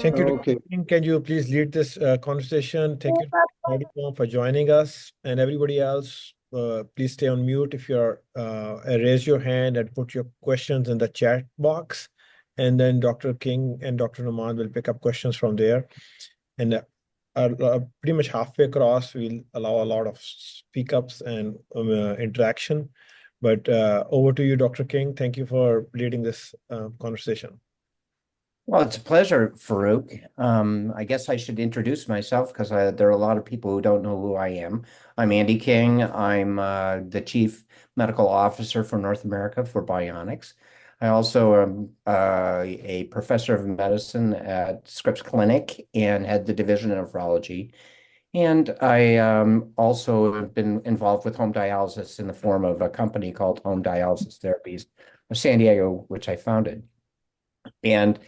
Thank you, Dr. Okay. King. Can you please lead this conversation? Thank you, Teitelbaum, for joining us. And everybody else, please stay on mute if you're, raise your hand and put your questions in the chat box. And then Dr. King and Dr. Nauman will pick up questions from there. And pretty much halfway across, we'll allow a lot of speak ups and interaction. But over to you, Dr. King. Thank you for leading this conversation. Well, it's a pleasure, Farouk. I guess I should introduce myself because there are a lot of people who don't know who I am. I'm Andy King. I'm the Chief Medical Officer for North America for Byonyks. I also am a professor of medicine at Scripps Clinic and head the division of nephrology. And I also have been involved with home dialysis in the form of a company called Home Dialysis Therapies of San Diego, which I founded. And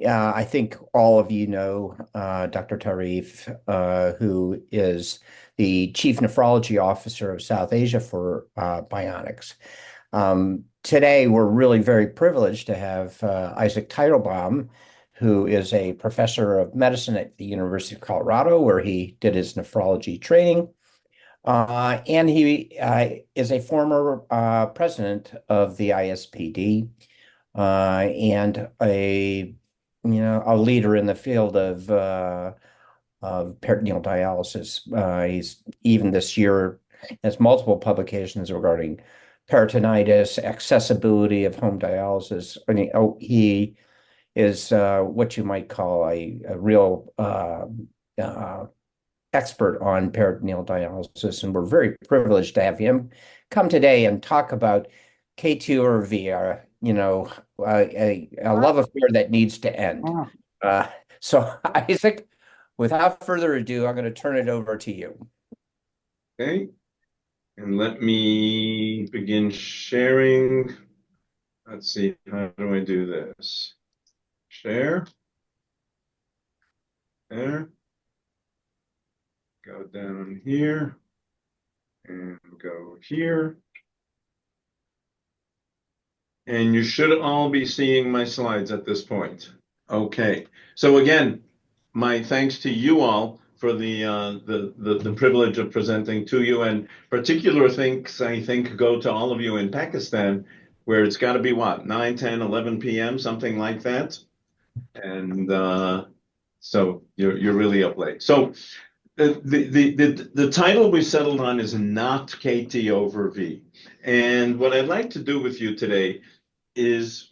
I think all of you know Dr. Tarif, who is the Chief Nephrology Officer of South Asia for Byonyks. Today, we're really very privileged to have Isaac Teitelbaum, who is a professor of medicine at the University of Colorado, where he did his nephrology training. And he is a former president of the ISPD and a leader in the field of peritoneal dialysis. He's even this year has multiple publications regarding peritonitis, accessibility of home dialysis. I mean, he is what you might call a real expert on peritoneal dialysis, and we're very privileged to have him come today and talk about K2 or V, a love affair that needs to end. So Isaac, without further ado, I'm going to turn it over to you. Okay, and let me begin sharing. Let's see, how do I do this? Share. There. Go down here and go here. And you should all be seeing my slides at this point. Okay, so again, my thanks to you all for the privilege of presenting to you, and particular thanks, I think, go to all of you in Pakistan, where it's got to be what, 9, 10, 11 p.m., something like that. And so you're really up late. So the title we settled on is not KT over V. And what I'd like to do with you today is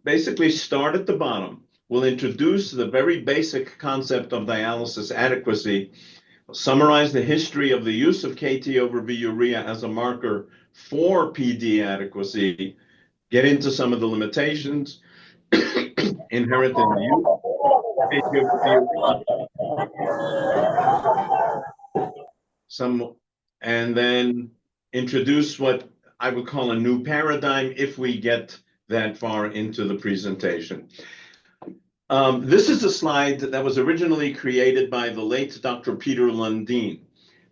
basically start at the bottom. We'll introduce the very basic concept of dialysis adequacy, summarize the history of the use of KT over V urea as a marker for PD adequacy, get into some of the limitations inherent in the use of KT over V, and then introduce what I would call a new paradigm if we get that far into the presentation. This is a slide that was originally created by the late Dr. Peter Lundin.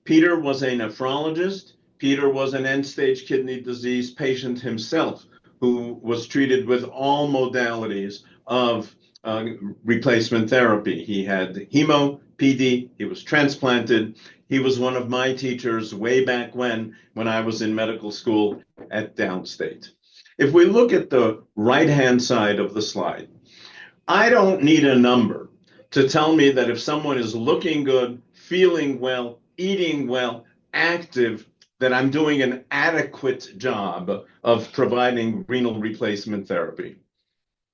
Peter was a nephrologist. Peter was an end-stage kidney disease patient himself who was treated with all modalities of replacement therapy. He had hemo, PD, he was transplanted. He was one of my teachers way back when I was in medical school at Downstate. If we look at the right-hand side of the slide, I don't need a number to tell me that if someone is looking good, feeling well, eating well, active, that I'm doing an adequate job of providing renal replacement therapy.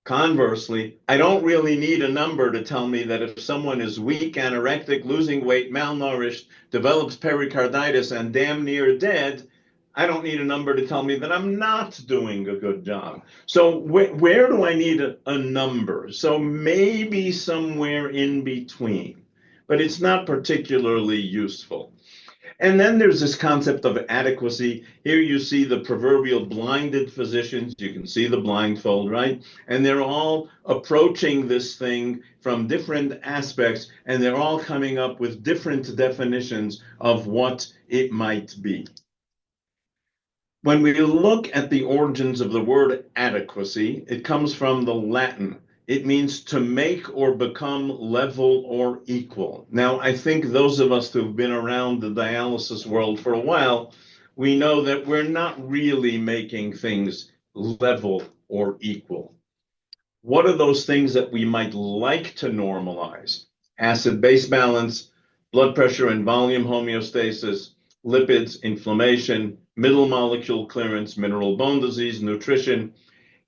Conversely, I don't really need a number to tell me that if someone is weak, anorectic, losing weight, malnourished, develops pericarditis, and damn near dead, I don't need a number to tell me that I'm not doing a good job. So where do I need a number? So maybe somewhere in between, but it's not particularly useful. And then there's this concept of adequacy. Here you see the proverbial blinded physicians. You can see the blindfold, right? And they're all approaching this thing from different aspects, and they're all coming up with different definitions of what it might be. When we look at the origins of the word adequacy, it comes from the Latin It means to make or become level or equal. Now, I think those of us who've been around the dialysis world for a while, we know that we're not really making things level or equal. What are those things that we might like to normalize? Acid-base balance, blood pressure and volume homeostasis, lipids, inflammation, middle molecule clearance, mineral bone disease, nutrition,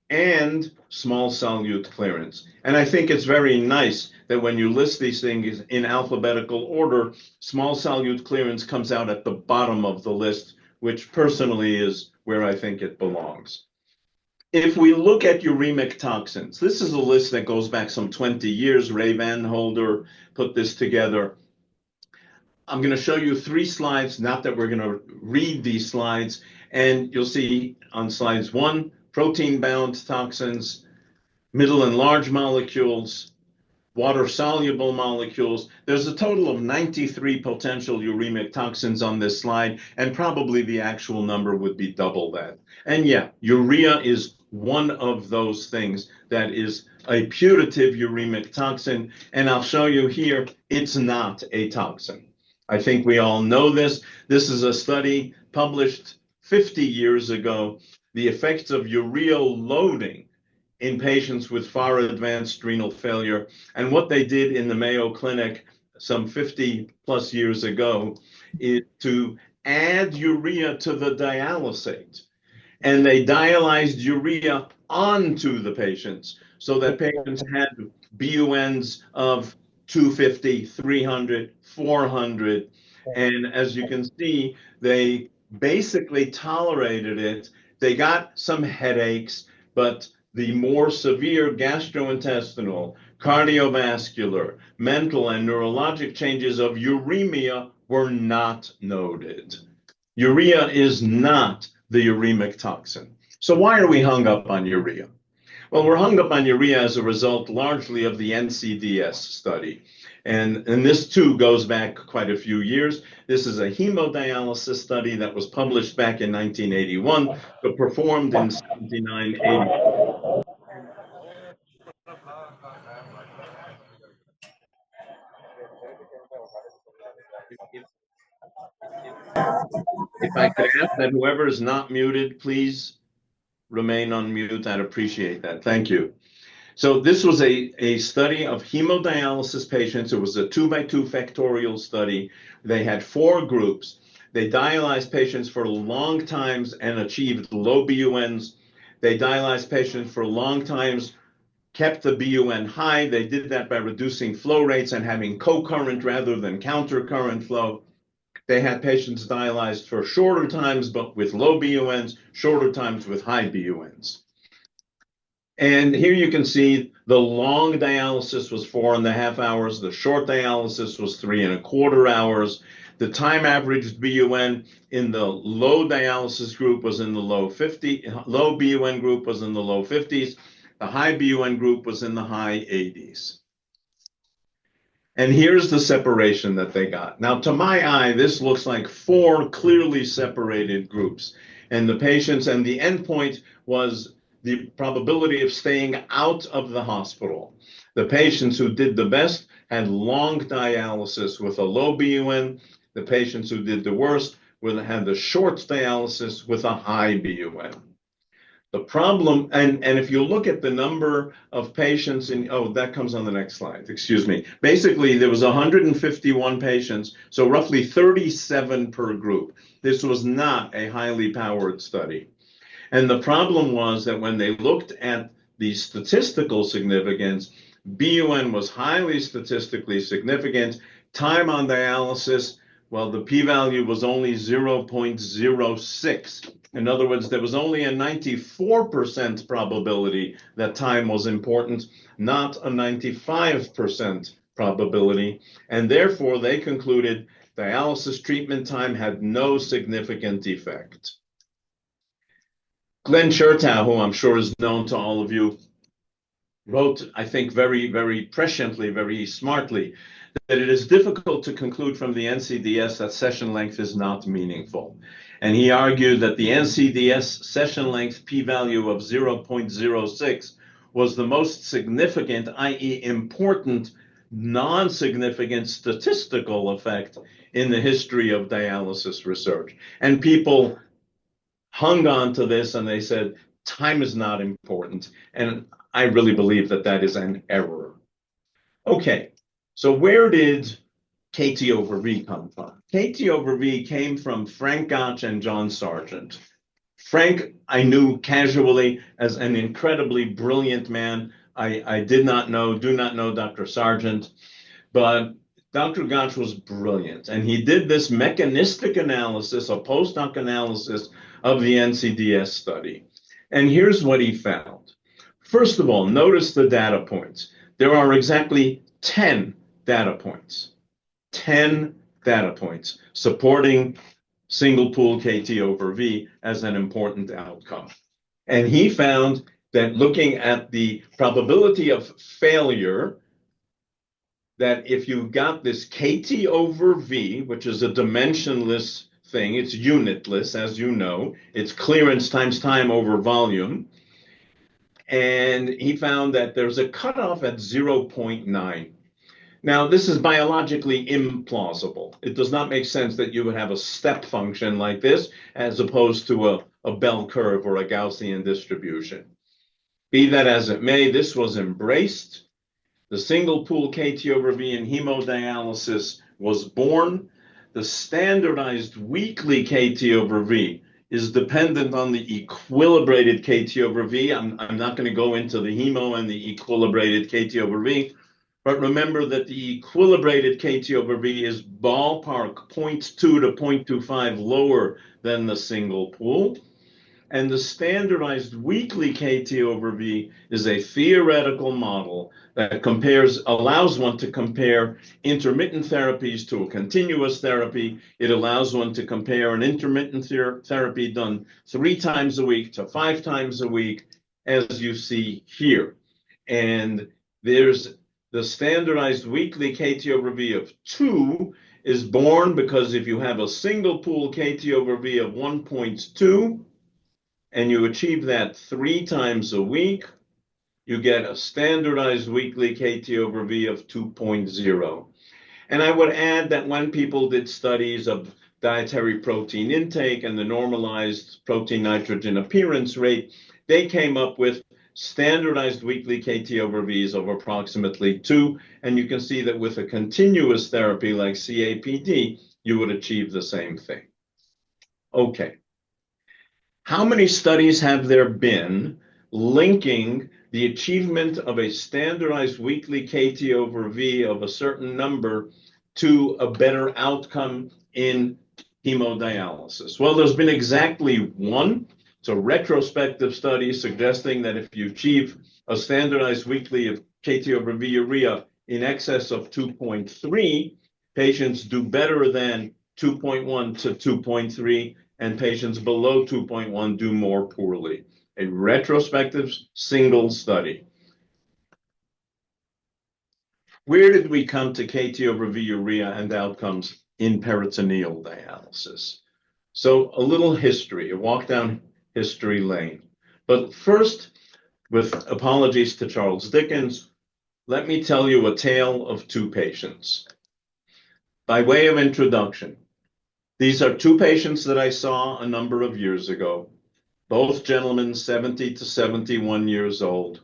and small solute clearance. And I think it's very nice that when you list these things in alphabetical order, small solute clearance comes out at the bottom of the list, which personally is where I think it belongs. If we look at uremic toxins, this is a list that goes back some 20 years. Ray Van Holder put this together. I'm going to show you 3 slides, not that we're going to read these slides, and you'll see on slides 1, protein-bound toxins, middle and large molecules, water-soluble molecules. There's a total of 93 potential uremic toxins on this slide, and probably the actual number would be double that. And yeah, urea is one of those things that is a putative uremic toxin, and I'll show you here, it's not a toxin. I think we all know this. This is a study published 50 years ago, the effects of urea loading in patients with far advanced renal failure. And what they did in the Mayo Clinic some 50 plus years ago is to add urea to the dialysate. And they dialyzed urea onto the patients so that patients had BUNs of 250, 300, 400. And as you can see, they basically tolerated it. They got some headaches, but the more severe gastrointestinal, cardiovascular, mental, and neurologic changes of uremia were not noted. Urea is not the uremic toxin. So why are we hung up on urea? Well, we're hung up on urea as a result largely of the NCDS study. And this too goes back quite a few years. This is a hemodialysis study that was published back in 1981, but performed in 79-80. If I could ask that whoever is not muted, please remain on mute. I'd appreciate that. Thank you. So this was a study of hemodialysis patients. It was a 2x2 factorial study. They had 4 groups. They dialyzed patients for long times and achieved low BUNs. They dialyzed patients for long times, kept the BUN high. They did that by reducing flow rates and having co-current rather than counter-current flow. They had patients dialyzed for shorter times, but with low BUNs, shorter times with high BUNs. And here you can see the long dialysis was 4.5 hours. The short dialysis was 3.25 hours. The time averaged BUN in the low dialysis group was in the low BUN group was in the low 50s. The high BUN group was in the high 80s. And here's the separation that they got. Now, to my eye, this looks like 4 clearly separated groups. And the patients, and the endpoint was the probability of staying out of the hospital. The patients who did the best had long dialysis with a low BUN. The patients who did the worst had the short dialysis with a high BUN. The problem, and if you look at the number of patients in, oh, that comes on the next slide, excuse me. Basically, there was 151 patients, so roughly 37 per group. This was not a highly powered study. And the problem was that when they looked at the statistical significance, BUN was highly statistically significant. Time on dialysis, well, the p-value was only 0.06. In other words, there was only a 94% probability that time was important, not a 95% probability. And therefore, they concluded dialysis treatment time had no significant effect. Glenn Chertow, who I'm sure is known to all of you, wrote, I think, very, very presciently, very smartly, that it is difficult to conclude from the NCDS that session length is not meaningful. And he argued that the NCDS session length p-value of 0.06 was the most significant, i.e. important, non-significant statistical effect in the history of dialysis research. And people hung on to this and they said, time is not important. And I really believe that that is an error. Okay, so where did KT over V come from? KT over V came from Frank Gotch and John Sargent. Frank, I knew casually as an incredibly brilliant man. I do not know Dr. Sargent, but Dr. Gotch was brilliant. And he did this mechanistic analysis, a post-hoc analysis of the NCDS study. And here's what he found. First of all, notice the data points. There are exactly 10 data points. 10 data points supporting single pool KT over V as an important outcome. And he found that looking at the probability of failure, that if you got this KT over V, which is a dimensionless thing, it's unitless, as you know, it's clearance times time over volume. And he found that there's a cutoff at 0.9. Now, this is biologically implausible. It does not make sense that you would have a step function like this as opposed to a bell curve or a Gaussian distribution. Be that as it may, this was embraced. The single pool KT over V in hemodialysis was born. The standardized weekly KT over V is dependent on the equilibrated KT over V. I'm not going to go into the hemo and the equilibrated KT over V. But remember that the equilibrated KT over V is ballpark 0.2 to 0.25 lower than the single pool. And the standardized weekly KT over V is a theoretical model that allows one to compare intermittent therapies to a continuous therapy. It allows one to compare an intermittent therapy done 3 times a week to 5 times a week, as you see here. And there's the standardized weekly KT over V of 2 is born because if you have a single pool KT over V of 1.2 and you achieve that 3 times a week, you get a standardized weekly KT over V of 2.0. And I would add that when people did studies of dietary protein intake and the normalized protein nitrogen appearance rate, they came up with standardized weekly KT over V's of approximately 2. And you can see that with a continuous therapy like CAPD, you would achieve the same thing. Okay. How many studies have there been linking the achievement of a standardized weekly KT over V of a certain number to a better outcome in hemodialysis? Well, there's been exactly one. It's a retrospective study suggesting that if you achieve a standardized weekly of KT over V urea in excess of 2.3, patients do better than 2.1 to 2.3, and patients below 2.1 do more poorly. A retrospective single study. Where did we come to KT over V urea and outcomes in peritoneal dialysis? So a little history, a walk down history lane. But first, with apologies to Charles Dickens, let me tell you a tale of 2 patients. By way of introduction, these are 2 patients that I saw a number of years ago, both gentlemen 70 to 71 years old,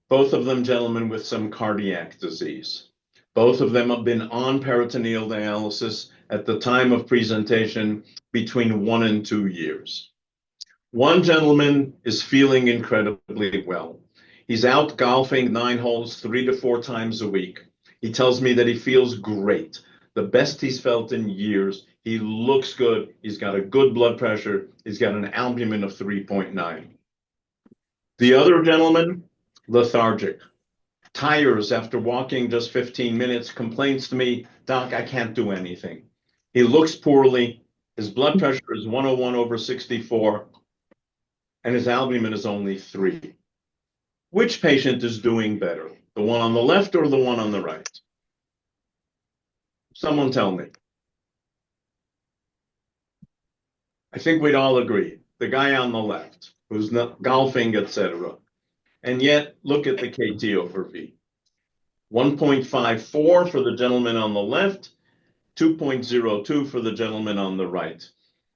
both of them gentlemen with some cardiac disease. Both of them have been on peritoneal dialysis at the time of presentation between 1 and 2 years. One gentleman is feeling incredibly well. He's out golfing 9 holes 3 to 4 times a week. He tells me that he feels great, the best he's felt in years. He looks good. He's got a good blood pressure. He's got an albumin of 3.9. The other gentleman, lethargic, tires after walking just 15 minutes, complains to me, "Doc, I can't do anything." He looks poorly. His blood pressure is 101 over 64, and his albumin is only 3. Which patient is doing better, the one on the left or the one on the right? Someone tell me. I think we'd all agree, the guy on the left, who's not golfing, etc. And yet, look at the KT over V. 1.54 for the gentleman on the left, 2.02 for the gentleman on the right.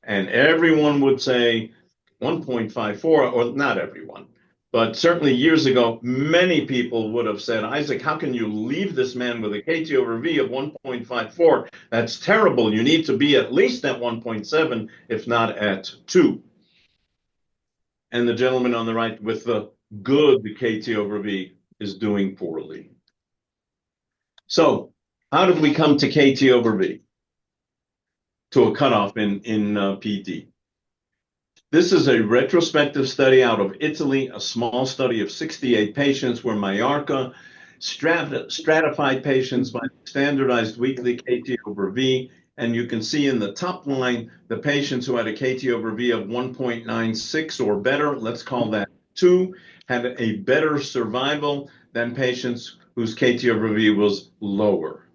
And everyone would say 1.54, or not everyone, but certainly years ago, many people would have said, Isaac, how can you leave this man with a KT over V of 1.54? That's terrible. You need to be at least at 1.7, if not at 2. And the gentleman on the right with the good KT over V is doing poorly. So how did we come to KT over V, to a cutoff in PD? This is a retrospective study out of Italy, a small study of 68 patients where Mallorca stratified patients by standardized weekly KT over V. And you can see in the top line, the patients who had a KT over V of 1.96 or better, let's call that 2, had a better survival than patients whose KT over V was lower.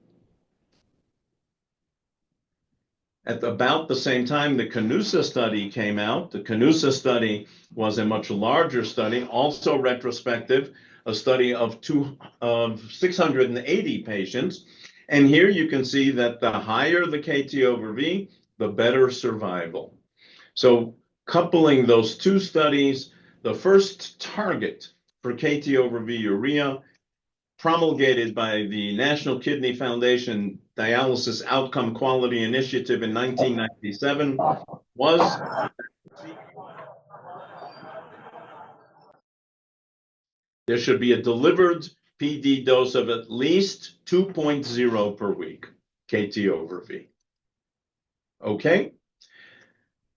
At about the same time, the Canusa study came out. The Canusa study was a much larger study, also retrospective, a study of 680 patients. And here you can see that the higher the KT over V, the better survival. So coupling those two studies, the first target for KT over V urea promulgated by the National Kidney Foundation Dialysis Outcome Quality Initiative in 1997 was there should be a delivered PD dose of at least 2.0 per week, KT over V. Okay?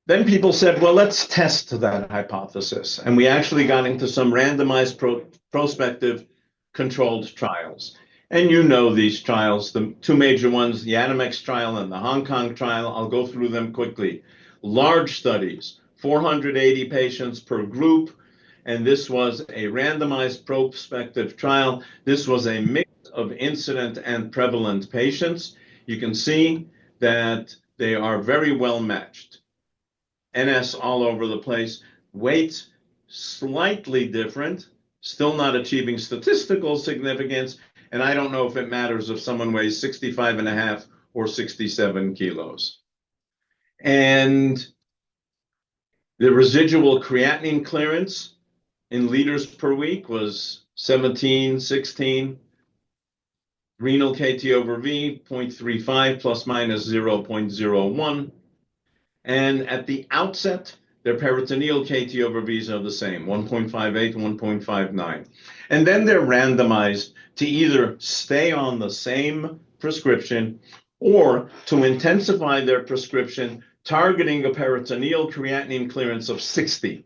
Then people said, well, let's test that hypothesis. And we actually got into some randomized prospective controlled trials. And you know these trials, the two major ones, the Animex trial and the Hong Kong trial. I'll go through them quickly. Large studies, 480 patients per group. And this was a randomized prospective trial. This was a mix of incident and prevalent patients. You can see that they are very well matched. NS all over the place, weight slightly different, still not achieving statistical significance. And I don't know if it matters if someone weighs 65.5 or 67 kilos. And the residual creatinine clearance in liters per week was 17, 16. Renal KT over V, 0.35 plus minus 0.01. And at the outset, their peritoneal KT over Vs are the same, 1.58, 1.59. And then they're randomized to either stay on the same prescription or to intensify their prescription, targeting a peritoneal creatinine clearance of 60.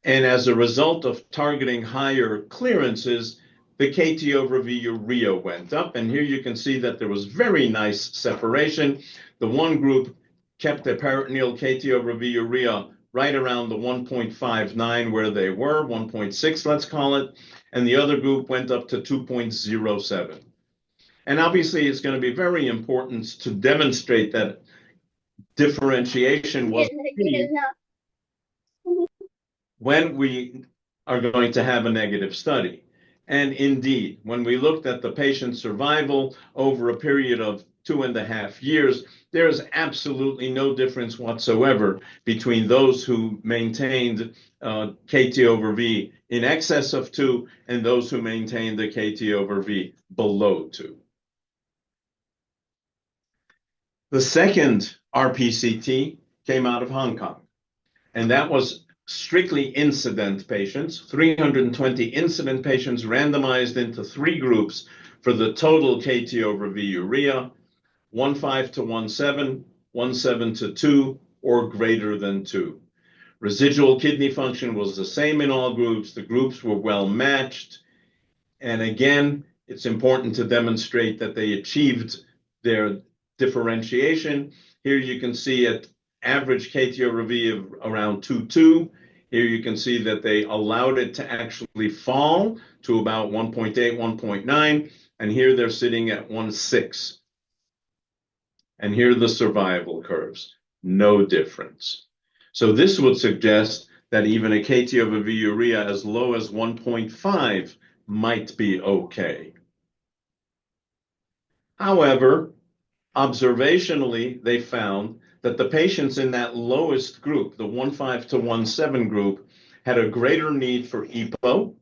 And as a result of targeting higher clearances, the KT over V urea went up. And here you can see that there was very nice separation. The one group kept their peritoneal KT over V urea right around the 1.59 where they were, 1.6, let's call it. And the other group went up to 2.07. And obviously, it's going to be very important to demonstrate that differentiation was achieved when we are going to have a negative study. And indeed, when we looked at the patient survival over a period of 2.5 years, there is absolutely no difference whatsoever between those who maintained KT over V in excess of 2 and those who maintained the KT over V below 2. The second RPCT came out of Hong Kong, and that was strictly incident patients, 320 incident patients randomized into 3 groups for the total KT over V urea, 1.5 to 1.7, 1.7 to 2, or greater than 2. Residual kidney function was the same in all groups. The groups were well matched. And again, it's important to demonstrate that they achieved their differentiation. Here you can see at average KT over V of around 2.2. Here you can see that they allowed it to actually fall to about 1.8, 1.9. And here they're sitting at 1.6. And here are the survival curves. No difference. So this would suggest that even a KT over V urea as low as 1.5 might be okay. However, observationally, they found that the patients in that lowest group, the 1.5 to 1.7 group, had a greater need for EPO,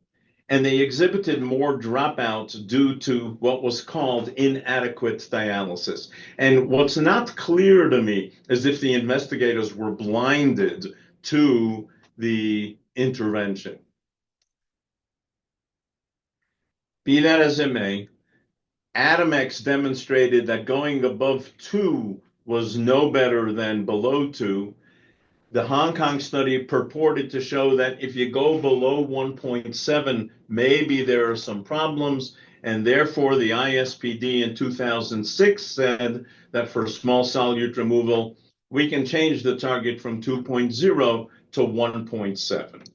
and they exhibited more dropouts due to what was called inadequate dialysis. And what's not clear to me is if the investigators were blinded to the intervention. Be that as it may, Atomex demonstrated that going above 2 was no better than below 2. The Hong Kong study purported to show that if you go below 1.7, maybe there are some problems, and therefore the ISPD in 2006 said that for small solute removal, we can change the target from 2.0 to 1.7.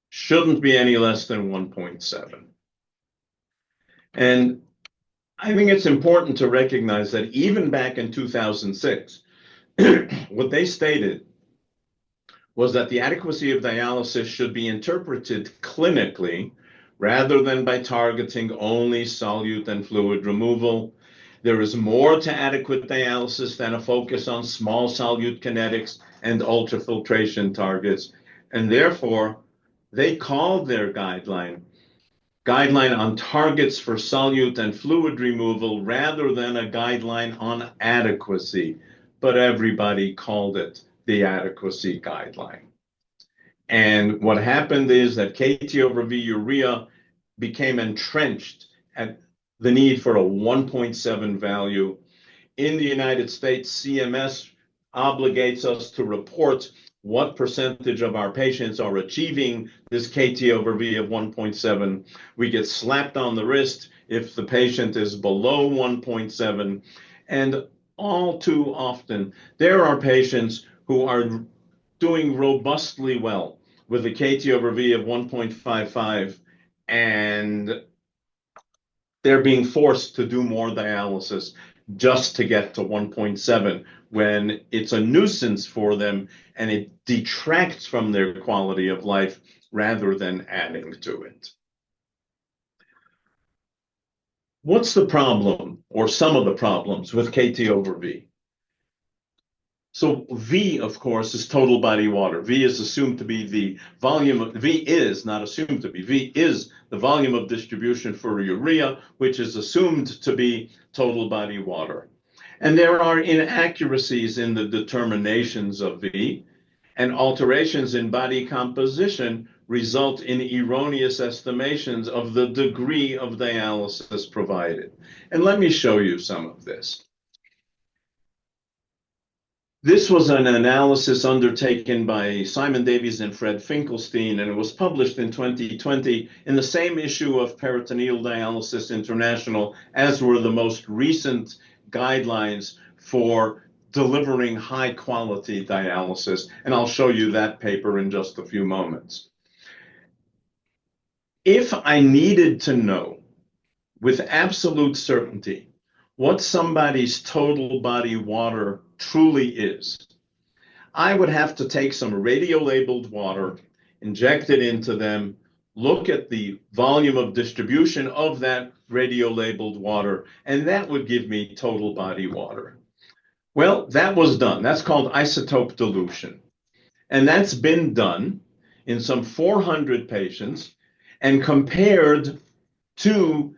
Shouldn't be any less than 1.7. And I think it's important to recognize that even back in 2006, what they stated was that the adequacy of dialysis should be interpreted clinically rather than by targeting only solute and fluid removal. There is more to adequate dialysis than a focus on small solute kinetics and ultrafiltration targets, and therefore they called their guideline on targets for solute and fluid removal rather than a guideline on adequacy, but everybody called it the adequacy guideline. And what happened is that KT over V urea became entrenched at the need for a 1.7 value. In the United States, CMS obligates us to report what percentage of our patients are achieving this KT over V of 1.7. We get slapped on the wrist if the patient is below 1.7. And all too often, there are patients who are doing robustly well with a KT over V of 1.55, and they're being forced to do more dialysis just to get to 1.7 when it's a nuisance for them and it detracts from their quality of life rather than adding to it. What's the problem, or some of the problems, with KT over V? So V, of course, is total body water. V is assumed to be the volume of, V is not assumed to be, V is the volume of distribution for urea, which is assumed to be total body water. And there are inaccuracies in the determinations of V, and alterations in body composition result in erroneous estimations of the degree of dialysis provided. And let me show you some of this. This was an analysis undertaken by Simon Davies and Fred Finkelstein, and it was published in 2020 in the same issue of Peritoneal Dialysis International as were the most recent guidelines for delivering high quality dialysis. And I'll show you that paper in just a few moments. If I needed to know with absolute certainty what somebody's total body water truly is, I would have to take some radio-labeled water, inject it into them, look at the volume of distribution of that radio-labeled water, and that would give me total body water. Well, that was done. That's called isotope dilution. And that's been done in some 400 patients and compared to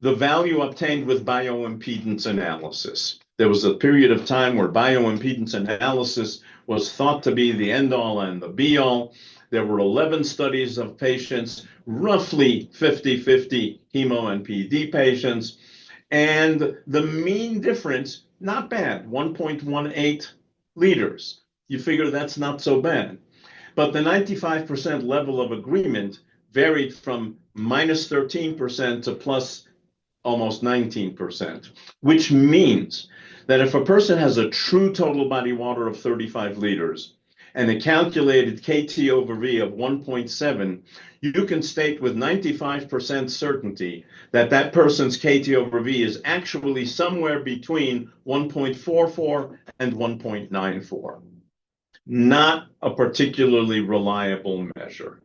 the value obtained with bioimpedance analysis. There was a period of time where bioimpedance analysis was thought to be the end-all and the be-all. There were 11 studies of patients, roughly 50-50 hemo and PD patients, and the mean difference, not bad, 1.18 liters. You figure that's not so bad. But the 95% level of agreement varied from minus 13% to plus almost 19%, which means that if a person has a true total body water of 35 liters and a calculated KT over V of 1.7, you can state with 95% certainty that that person's KT over V is actually somewhere between 1.44 and 1.94. not a particularly reliable measure.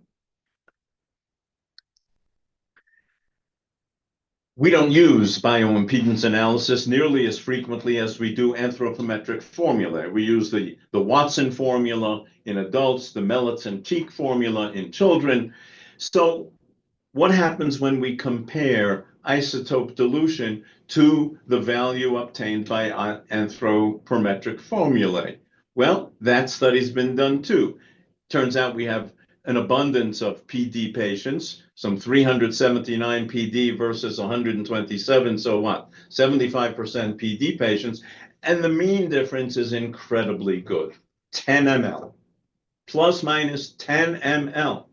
We don't use bioimpedance analysis nearly as frequently as we do anthropometric formulae. We use the Watson formula in adults, the Melitson-Teague formula in children. So what happens when we compare isotope dilution to the value obtained by anthropometric formulae? Well, that study's been done too. Turns out we have an abundance of PD patients, some 379 PD versus 127, so what? 75% PD patients, and the mean difference is incredibly good, 10 ml, plus minus 10 ml.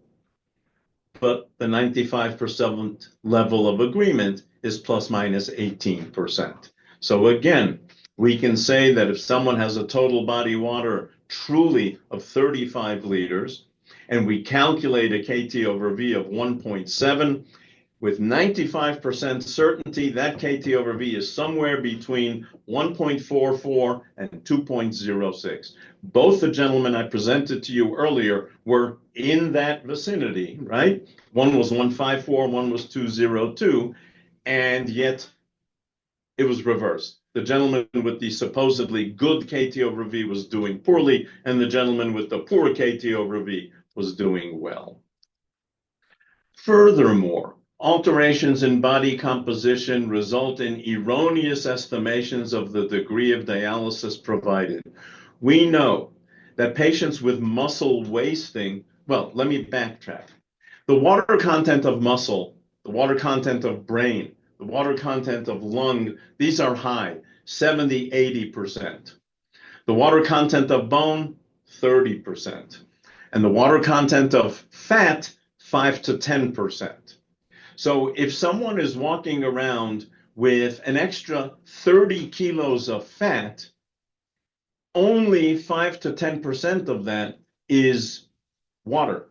But the 95% level of agreement is plus minus 18%. So again, we can say that if someone has a total body water truly of 35 liters, and we calculate a KT over V of 1.7, with 95% certainty, that KT over V is somewhere between 1.44 and 2.06. Both the gentlemen I presented to you earlier were in that vicinity, right? One was 154, one was 202, and yet it was reversed. The gentleman with the supposedly good KT over V was doing poorly, and the gentleman with the poor KT over V was doing well. Furthermore, alterations in body composition result in erroneous estimations of the degree of dialysis provided. We know that patients with muscle wasting, well, let me backtrack. The water content of muscle, the water content of brain, the water content of lung, these are high, 70, 80%. The water content of bone, 30%. And the water content of fat, 5 to 10%. So if someone is walking around with an extra 30 kilos of fat, only 5 to 10% of that is water.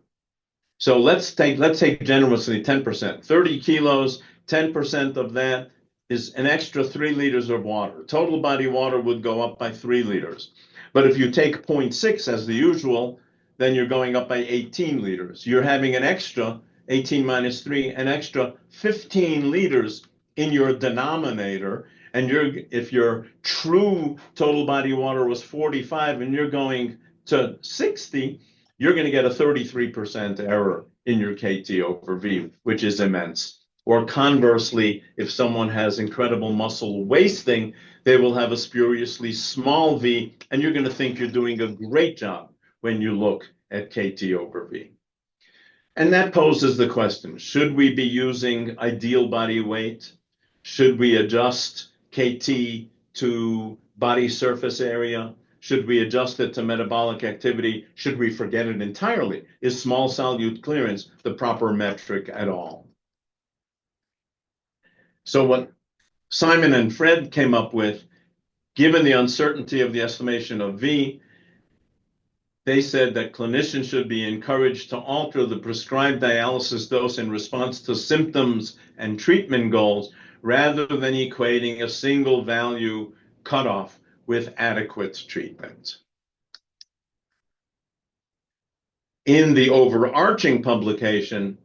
So let's take generously 10%. 30 kilos, 10% of that is an extra 3 liters of water. Total body water would go up by 3 liters. But if you take 0.6 as the usual, then you're going up by 18 liters. You're having an extra 18 minus 3, an extra 15 liters in your denominator. And if your true total body water was 45 and you're going to 60, you're going to get a 33% error in your KT over V, which is immense. Or conversely, if someone has incredible muscle wasting, they will have a spuriously small V, and you're going to think you're doing a great job when you look at KT over V. And that poses the question, should we be using ideal body weight? Should we adjust KT to body surface area? Should we adjust it to metabolic activity? Should we forget it entirely? Is small solute clearance the proper metric at all? So what Simon and Fred came up with, given the uncertainty of the estimation of V, they said that clinicians should be encouraged to alter the prescribed dialysis dose in response to symptoms and treatment goals, rather than equating a single value cutoff with adequate treatment. In the overarching publication,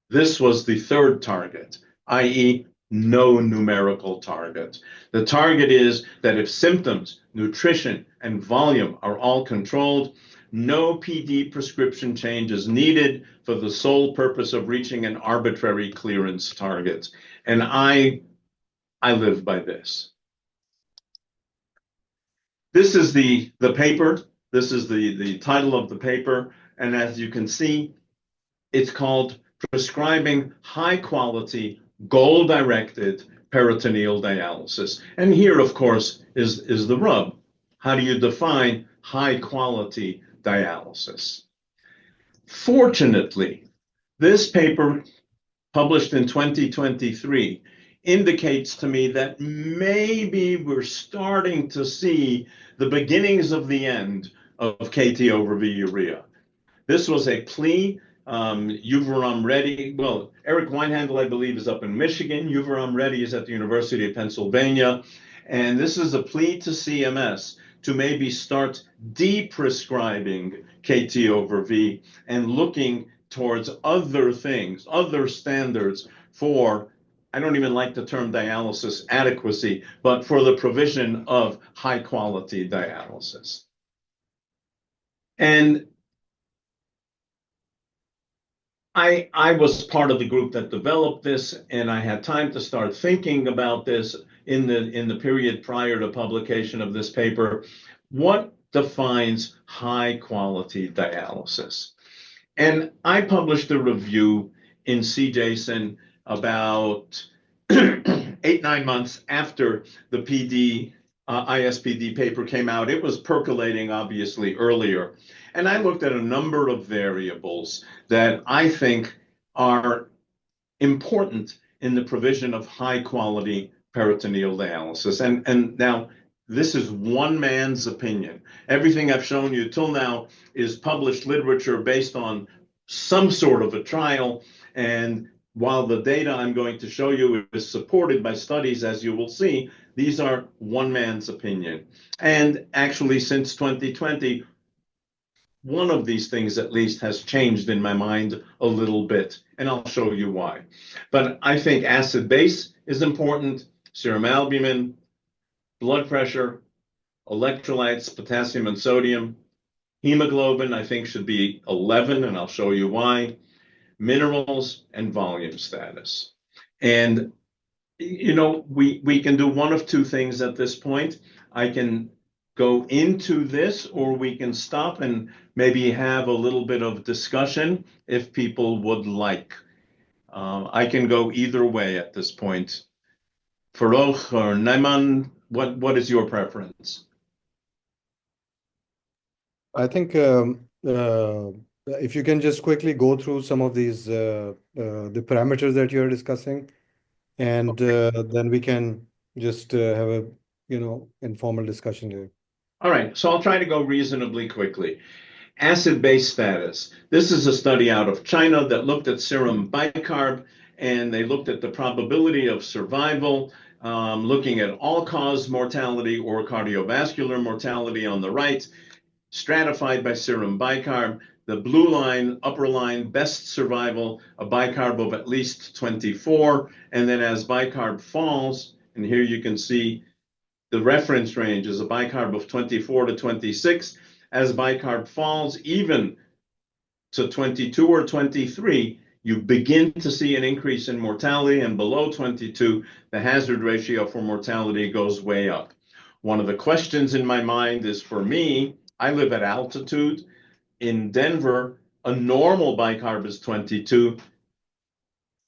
this was the third target, i.e., no numerical target. The target is that if symptoms, nutrition, and volume are all controlled, no PD prescription change is needed for the sole purpose of reaching an arbitrary clearance target. And I live by this. This is the paper. This is the title of the paper. And as you can see, it's called Prescribing High Quality, Goal-Directed Peritoneal Dialysis. And here, of course, is the rub. How do you define high quality dialysis? Fortunately, this paper, published in 2023, indicates to me that maybe we're starting to see the beginnings of the end of KT over V urea. This was a plea. Yuvaram Reddy, well, Eric Weinhandel, I believe, is up in Michigan. Yuvaram Reddy is at the University of Pennsylvania. And this is a plea to CMS to maybe start de-prescribing KT over V and looking towards other things, other standards for, I don't even like the term dialysis adequacy, but for the provision of high quality dialysis. And I was part of the group that developed this, and I had time to start thinking about this in the period prior to publication of this paper. What defines high quality dialysis? And I published a review in CJSON about 8-9 months after the ISPD paper came out. It was percolating obviously earlier. And I looked at a number of variables that I think are important in the provision of high quality peritoneal dialysis. And now this is one man's opinion. Everything I've shown you till now is published literature based on some sort of a trial. And while the data I'm going to show you is supported by studies, as you will see, these are one man's opinion. And actually, since 2020, one of these things at least has changed in my mind a little bit, and I'll show you why. But I think acid base is important, serum albumin, blood pressure, electrolytes, potassium and sodium. Hemoglobin, I think, should be 11, and I'll show you why. Minerals and volume status. And, you know, we can do one of two things at this point. I can go into this, or we can stop and maybe have a little bit of discussion if people would like. I can go either way at this point. Prof or Nauman, what is your preference? I think if you can just quickly go through some of these the parameters that you're discussing, and then we can just have a informal discussion here. All right, so I'll try to go reasonably quickly. Acid-base status. This is a study out of China that looked at serum bicarb, and they looked at the probability of survival, looking at all-cause mortality or cardiovascular mortality on the right, stratified by serum bicarb. The blue line, upper line, best survival, a bicarb of at least 24. And then as bicarb falls, and here you can see the reference range is a bicarb of 24 to 26. As bicarb falls, even to 22 or 23, you begin to see an increase in mortality, and below 22, the hazard ratio for mortality goes way up. One of the questions in my mind is, for me, I live at altitude. In Denver, a normal bicarb is 22.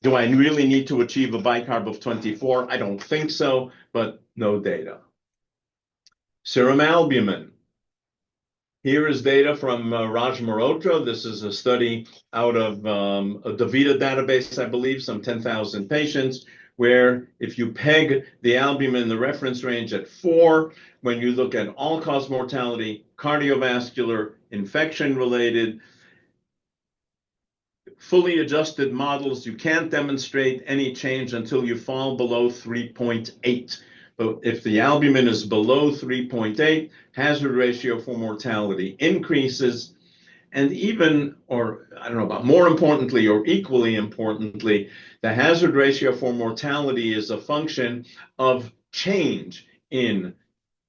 Do I really need to achieve a bicarb of 24? I don't think so, but no data. Serum albumin. Here is data from Raj Malhotra. This is a study out of a DaVita database, I believe, some 10,000 patients, where if you peg the albumin, the reference range at 4, when you look at all-cause mortality, cardiovascular, infection-related, fully adjusted models, you can't demonstrate any change until you fall below 3.8. But if the albumin is below 3.8, hazard ratio for mortality increases. And even, or I don't know about more importantly or equally importantly, the hazard ratio for mortality is a function of change in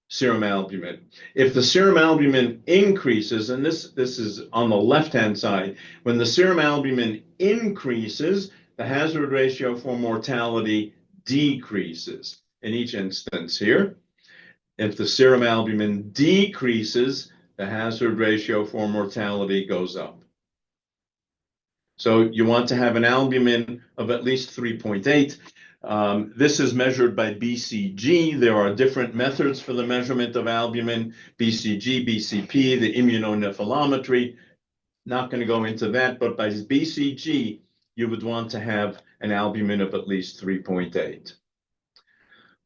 serum albumin. If the serum albumin increases, and this is on the left-hand side, when the serum albumin increases, the hazard ratio for mortality decreases in each instance here. If the serum albumin decreases, the hazard ratio for mortality goes up. So you want to have an albumin of at least 3.8. This is measured by BCG. There are different methods for the measurement of albumin, BCG, BCP, the immunonephrolometry. Not going to go into that, but by BCG, you would want to have an albumin of at least 3.8.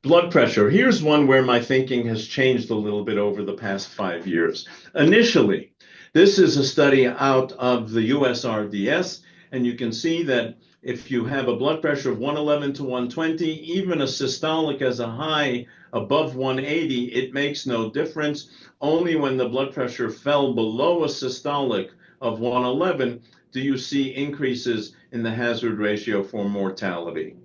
Blood pressure. Here's one where my thinking has changed a little bit over the past 5 years. Initially, this is a study out of the USRDS, and you can see that if you have a blood pressure of 111 to 120, even a systolic as a high above 180, it makes no difference. Only when the blood pressure fell below a systolic of 111 do you see increases in the hazard ratio for mortality.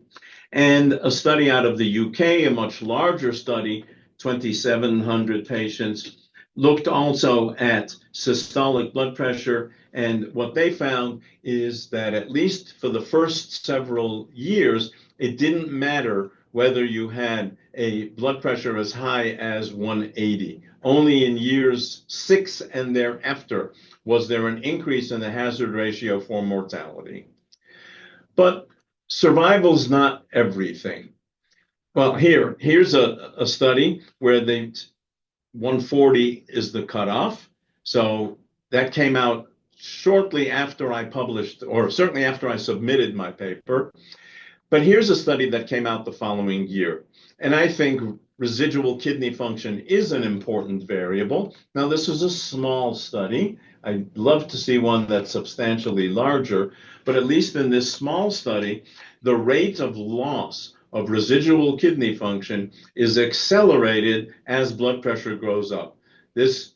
And a study out of the UK, a much larger study, 2,700 patients, looked also at systolic blood pressure. And what they found is that at least for the first several years, it didn't matter whether you had a blood pressure as high as 180. Only in years 6 and thereafter was there an increase in the hazard ratio for mortality. But survival's not everything. Well, here's a study where 140 is the cutoff. So that came out shortly after I published, or certainly after I submitted my paper. But here's a study that came out the following year. And I think residual kidney function is an important variable. Now, this is a small study. I'd love to see one that's substantially larger, but at least in this small study, the rate of loss of residual kidney function is accelerated as blood pressure goes up. This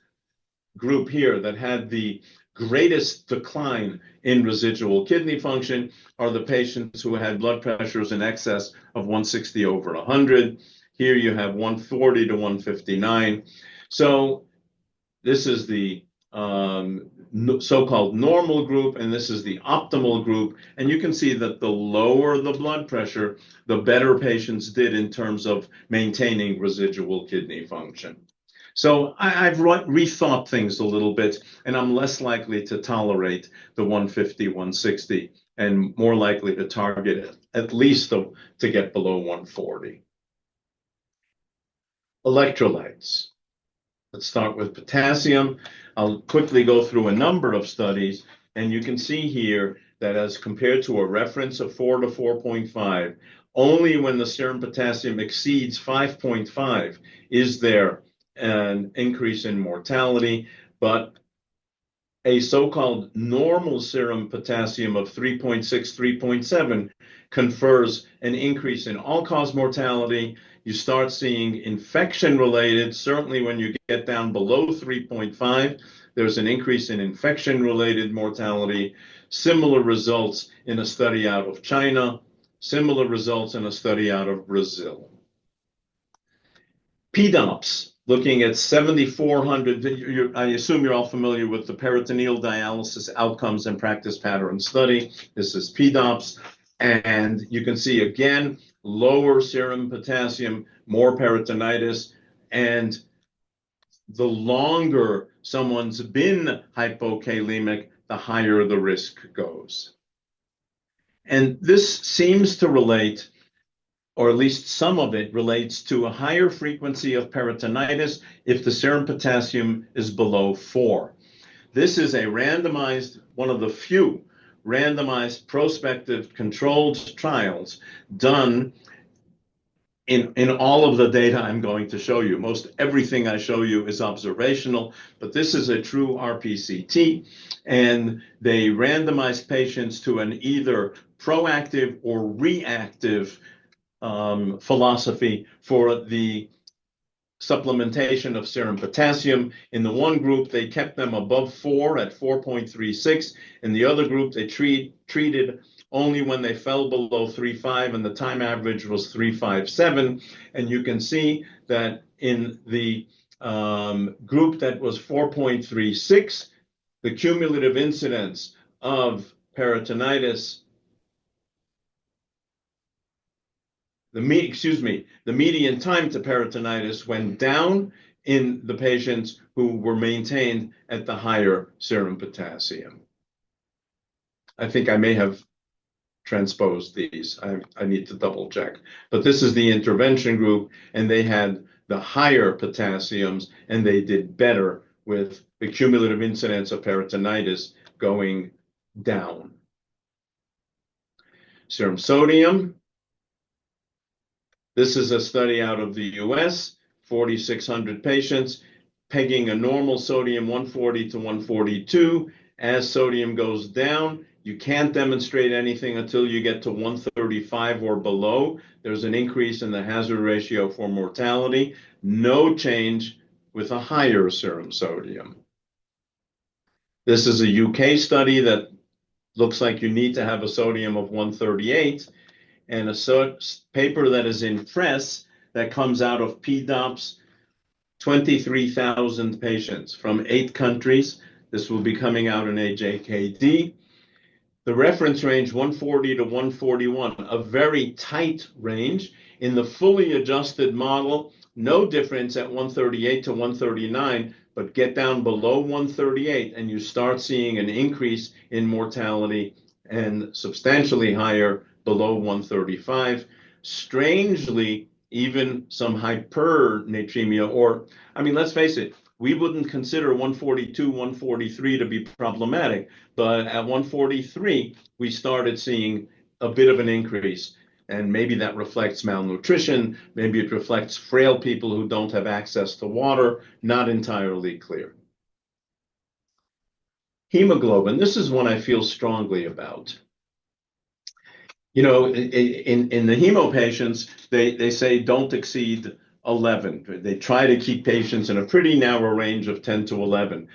group here that had the greatest decline in residual kidney function are the patients who had blood pressures in excess of 160 over 100. Here you have 140 to 159. So this is the so-called normal group, and this is the optimal group. And you can see that the lower the blood pressure, the better patients did in terms of maintaining residual kidney function. So I've rethought things a little bit, and I'm less likely to tolerate the 150, 160, and more likely to target it, at least to get below 140. Electrolytes. Let's start with potassium. I'll quickly go through a number of studies, and you can see here that as compared to a reference of 4 to 4.5, only when the serum potassium exceeds 5.5 is there an increase in mortality, but a so-called normal serum potassium of 3.6, 3.7 confers an increase in all-cause mortality. You start seeing infection-related, certainly when you get down below 3.5, there's an increase in infection-related mortality. Similar results in a study out of China, similar results in a study out of Brazil. PDOPS. Looking at 7,400, I assume you're all familiar with the peritoneal dialysis outcomes and practice pattern study. This is PDOPS. And you can see again, lower serum potassium, more peritonitis. And the longer someone's been hypokalemic, the higher the risk goes. And this seems to relate, or at least some of it relates to a higher frequency of peritonitis if the serum potassium is below 4. This is a randomized, one of the few randomized prospective controlled trials done in all of the data I'm going to show you. Most everything I show you is observational, but this is a true RPCT, and they randomized patients to an either proactive or reactive philosophy for the supplementation of serum potassium. In the one group, they kept them above 4 at 4.36. In the other group, they treated only when they fell below 3.5, and the time average was 3.57. And you can see that in the group that was 4.36, the cumulative incidence of peritonitis, the median time to peritonitis went down in the patients who were maintained at the higher serum potassium. I think I may have transposed these. I need to double check. But this is the intervention group, and they had the higher potassiums, and they did better with the cumulative incidence of peritonitis going down. Serum sodium. This is a study out of the US, 4,600 patients, pegging a normal sodium 140 to 142. As sodium goes down, You can't demonstrate anything until you get to 135 or below. There's an increase in the hazard ratio for mortality. No change with a higher serum sodium. This is a UK study that looks like you need to have a sodium of 138, and a paper that is in press that comes out of PDOPS, 23,000 patients from 8 countries. This will be coming out in AJKD. The reference range 140 to 141, a very tight range. In the fully adjusted model, no difference at 138 to 139, but get down below 138 and you start seeing an increase in mortality and substantially higher below 135. Strangely, even some hypernatremia, or, I mean, let's face it, we wouldn't consider 142, 143 to be problematic, but at 143, we started seeing a bit of an increase. And maybe that reflects malnutrition, maybe it reflects frail people who don't have access to water, not entirely clear. Hemoglobin, this is one I feel strongly about. You know, in the hemo patients, they say don't exceed 11. They try to keep patients in a pretty narrow range of 10 to 11.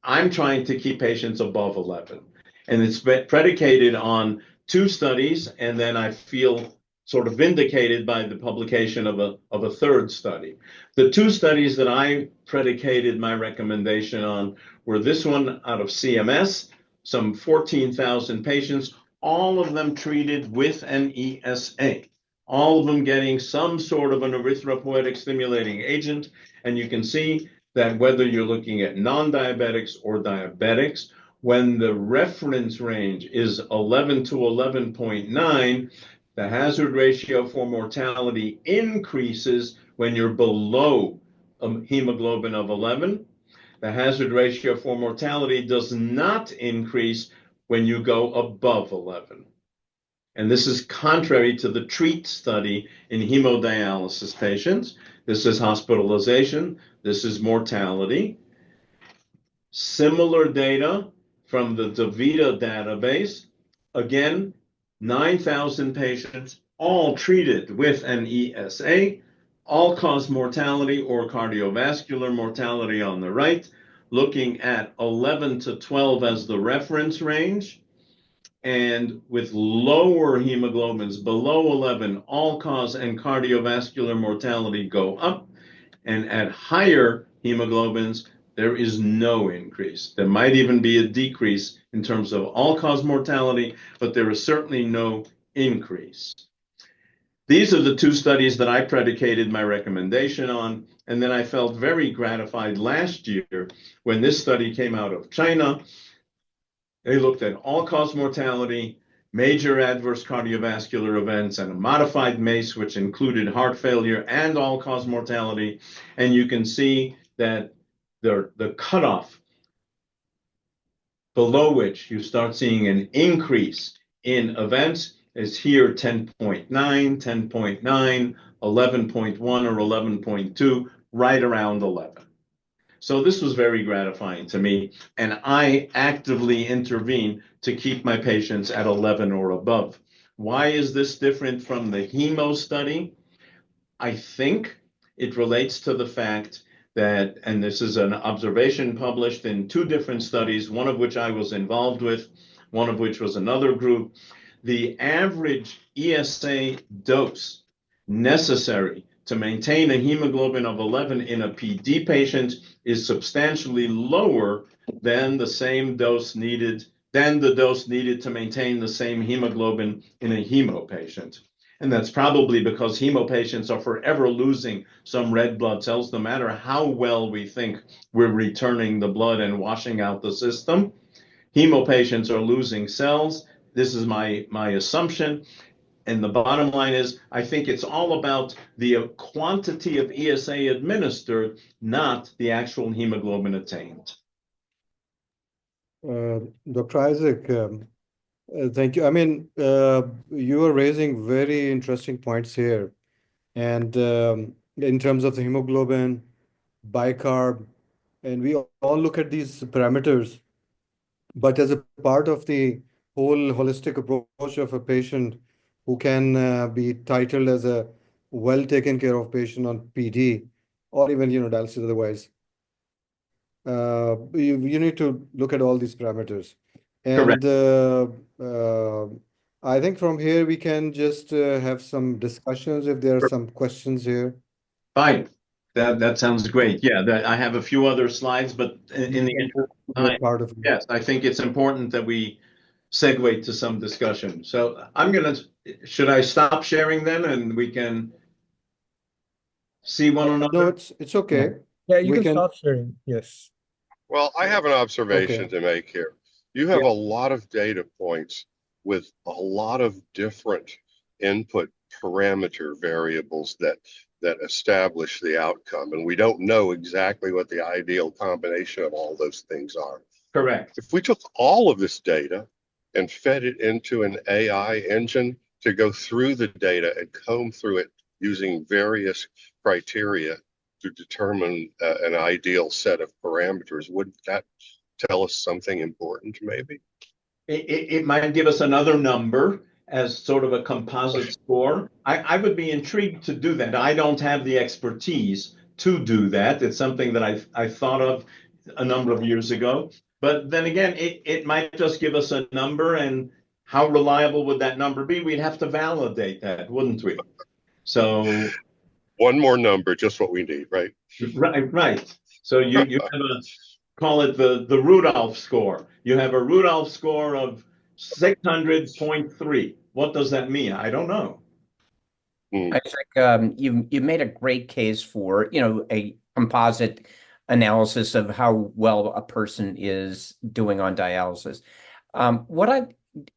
I'm trying to keep patients above 11. And it's predicated on 2 studies, and then I feel sort of vindicated by the publication of a 3rd study. The 2 studies that I predicated my recommendation on were this one out of CMS, some 14,000 patients, all of them treated with an ESA, all of them getting some sort of an erythropoietic stimulating agent. And you can see that whether you're looking at non-diabetics or diabetics, when the reference range is 11 to 11.9, the hazard ratio for mortality increases when you're below a hemoglobin of 11. The hazard ratio for mortality does not increase when you go above 11. And this is contrary to the TREAT study in hemodialysis patients. This is hospitalization. This is mortality. Similar data from the DaVita database. Again, 9,000 patients, all treated with an ESA, all-cause mortality or cardiovascular mortality on the right, looking at 11 to 12 as the reference range. And with lower hemoglobins below 11, all-cause and cardiovascular mortality go up. And at higher hemoglobins, there is no increase. There might even be a decrease in terms of all-cause mortality, but there is certainly no increase. These are the 2 studies that I predicated my recommendation on. And then I felt very gratified last year when this study came out of China. They looked at all-cause mortality, major adverse cardiovascular events, and a modified MACE, which included heart failure and all-cause mortality. And you can see that the cutoff below which you start seeing an increase in events is here 10.9, 10.9, 11.1, or 11.2, right around 11. So this was very gratifying to me, and I actively intervene to keep my patients at 11 or above. Why is this different from the hemo study? I think it relates to the fact that, and this is an observation published in 2 different studies, one of which I was involved with, one of which was another group, the average ESA dose necessary to maintain a hemoglobin of 11 in a PD patient is substantially lower than the dose needed to maintain the same hemoglobin in a hemo patient. And that's probably because hemo patients are forever losing some red blood cells, no matter how well we think we're returning the blood and washing out the system. Hemo patients are losing cells. This is my assumption. And the bottom line is, I think it's all about the quantity of ESA administered, not the actual hemoglobin attained. Dr. Isaac, thank you. I mean, you are raising very interesting points here. And in terms of the hemoglobin, bicarb, and we all look at these parameters, but as a part of the whole holistic approach of a patient who can be titled as a well taken care of patient on PD or even dialysis otherwise. You need to look at all these parameters. Correct. And I think from here we can just have some discussions if there are some questions here. Fine. That sounds great. Yeah, I have a few other slides, but in the interest of time, Part of it. yes, I think it's important that we segue to some discussion. So should I stop sharing then and we can see one No, another? it's okay. Yeah, you We can can. stop sharing. Yes. Well, I have an observation Okay. to make here. You have a lot of data points with a lot of different input parameter variables that establish the outcome, and we don't know exactly what the ideal combination of all those things are. Correct. If we took all of this data and fed it into an AI engine to go through the data and comb through it using various criteria to determine an ideal set of parameters, wouldn't that tell us something important maybe? It might give us another number as sort of a composite score. I would be intrigued to do that. I don't have the expertise to do that. It's something that I thought of a number of years ago. But then again, it might just give us a number, and how reliable would that number be? We'd have to validate that, wouldn't we? So One more number, just what we need, right? right. So you have call it the Rudolph score. You have a Rudolph score of 600.3. What does that mean? I don't know. I think you made a great case for, a composite analysis of how well a person is doing on dialysis.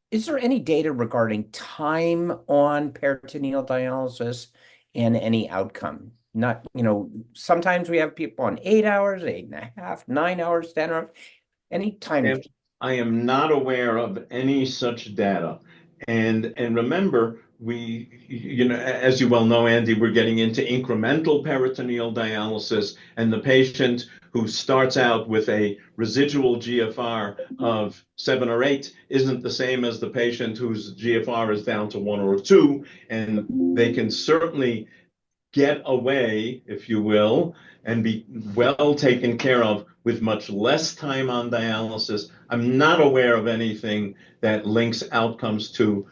Is there any data regarding time on peritoneal dialysis and any outcome? Not, sometimes we have people on 8 hours, 8.5, 9 hours, 10 hours, any time. I am not aware of any such data. And remember, as you well know, Andy, we're getting into incremental peritoneal dialysis, and the patient who starts out with a residual GFR of 7 or 8 isn't the same as the patient whose GFR is down to 1 or 2, and they can certainly get away, if you will, and be well taken care of with much less time on dialysis. I'm not aware of anything that links outcomes to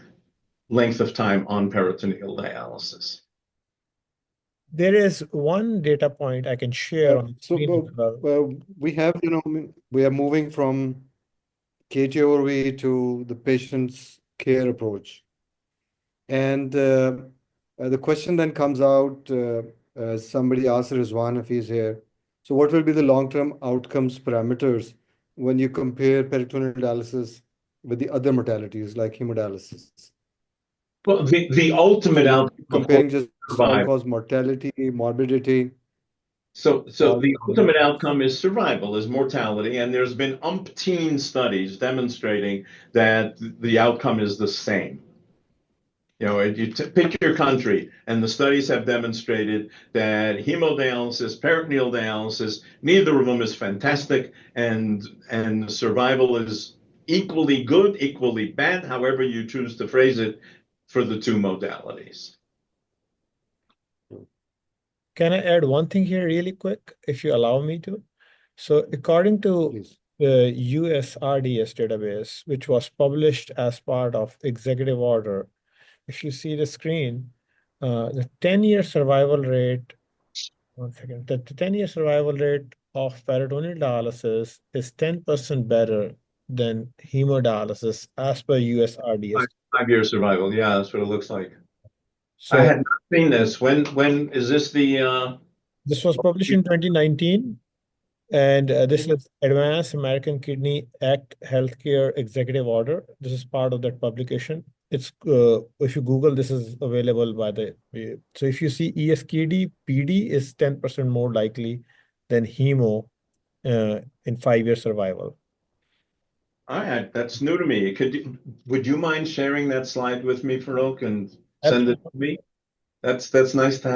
length of time on peritoneal dialysis. There is one data point I can share on the screen as well. We have, we are moving from KTOV to the patient's care approach. And the question then comes out, somebody asked Rizwan if he's here. So what will be the long-term outcomes parameters when you compare peritoneal dialysis with the other modalities like hemodialysis? Well, the ultimate outcome, comparing just survival. all-cause mortality, morbidity. So the ultimate outcome is survival, is mortality, and there's been umpteen studies demonstrating that the outcome is the same. You pick your country, and the studies have demonstrated that hemodialysis, peritoneal dialysis, neither of them is fantastic, and survival is equally good, equally bad, however you choose to phrase it, for the two modalities. Can I add one thing here really quick, if you allow me to? So according to the USRDS database, which was published as part of executive order, if you see the screen, the 10-year survival rate, one second, the 10-year survival rate of peritoneal dialysis is 10% better than hemodialysis as per USRDS. 5-year survival, yeah, that's what it looks like. So I had not seen this. When is this the? This was published in 2019, and this is Advanced American Kidney Act Healthcare Executive Order. This is part of that publication. It's if you Google, this is available by the way. So if you see ESKD, PD is 10% more likely than hemo in 5-year survival. All right, that's new to me. Would you mind sharing that slide with me, Farouk, and send it to me? That's nice to